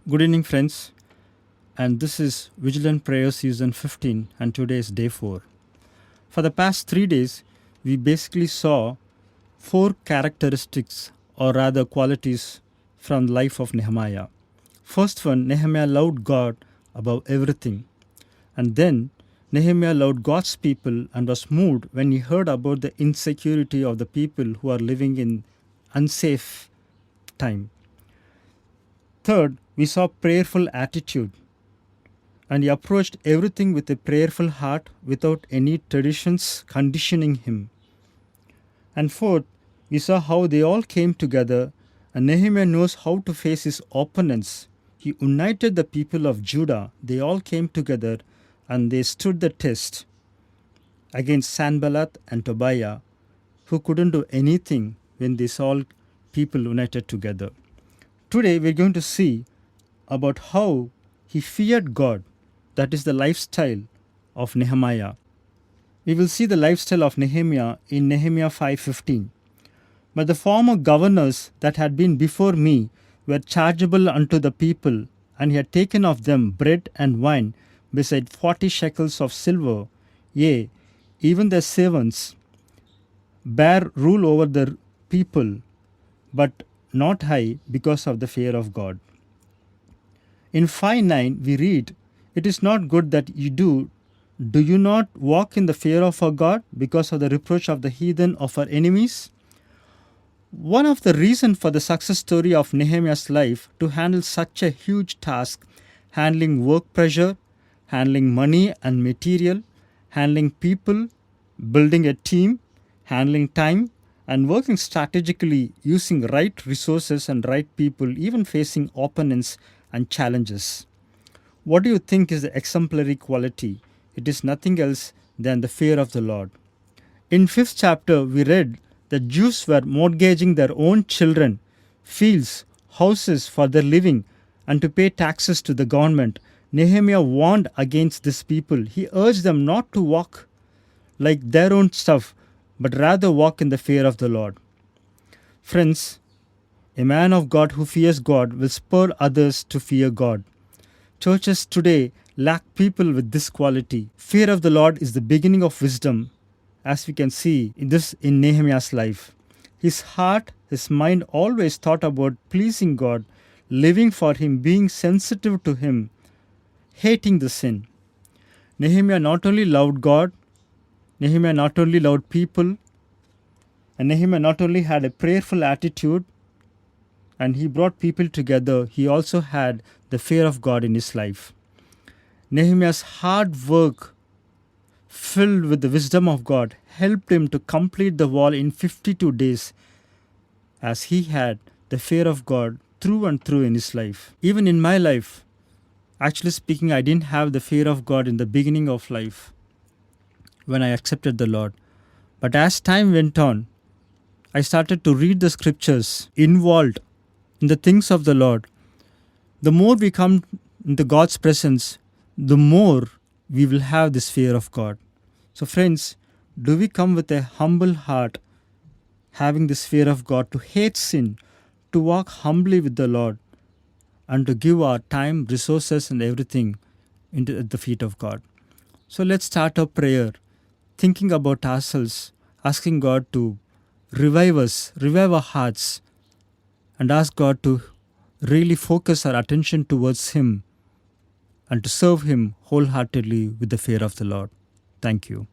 Good evening, friends. And this is Vigilant Prayer Season 15, and today is day 4. For the past 3 days, we basically saw 4 characteristics, or rather qualities, from the life of Nehemiah. First one, Nehemiah loved God above everything. And then, Nehemiah loved God's people and was moved when he heard about the insecurity of the people who are living in unsafe time. Third, we saw prayerful attitude, and he approached everything with a prayerful heart without any traditions conditioning him. And fourth, we saw how they all came together, and Nehemiah knows how to face his opponents. He united the people of Judah. They all came together and they stood the test against Sanballat and Tobiah, who couldn't do anything when they saw people united together. Today we're going to see about how he feared God. That is the lifestyle of Nehemiah. We will see the lifestyle of Nehemiah in Nehemiah 5:15. But the former governors that had been before me were chargeable unto the people, and he had taken of them bread and wine, beside 40 shekels of silver. Yea, even their servants bare rule over the people, but not I, because of the fear of God. In 5:9 we read, It is not good that you do you not walk in the fear of our God because of the reproach of the heathen of our enemies? One of the reasons for the success story of Nehemiah's life to handle such a huge task, handling work pressure, handling money and material, handling people, building a team, handling time, and working strategically using right resources and right people, even facing opponents and challenges. What do you think is the exemplary quality? It is nothing else than the fear of the Lord. In 5th chapter, we read that Jews were mortgaging their own children, fields, houses for their living, and to pay taxes to the government. Nehemiah warned against this people. He urged them not to walk like their own stuff, but rather walk in the fear of the Lord. Friends, a man of God who fears God will spur others to fear God. Churches today lack people with this quality. Fear of the Lord is the beginning of wisdom, as we can see in Nehemiah's life. His heart, his mind always thought about pleasing God, living for Him, being sensitive to Him, hating the sin. Nehemiah not only loved God, Nehemiah not only loved people, and Nehemiah not only had a prayerful attitude, and he brought people together, he also had the fear of God in his life. Nehemiah's hard work, filled with the wisdom of God, helped him to complete the wall in 52 days, as he had the fear of God through and through in his life. Even in my life, actually speaking, I didn't have the fear of God in the beginning of life when I accepted the Lord. But as time went on, I started to read the scriptures, involved in the things of the Lord. The more we come into God's presence, the more we will have this fear of God. So friends, do we come with a humble heart, having this fear of God, to hate sin, to walk humbly with the Lord, and to give our time, resources, and everything into the feet of God? So let's start our prayer, thinking about ourselves, asking God to revive us, revive our hearts, and ask God to really focus our attention towards Him and to serve Him wholeheartedly with the fear of the Lord. Thank you.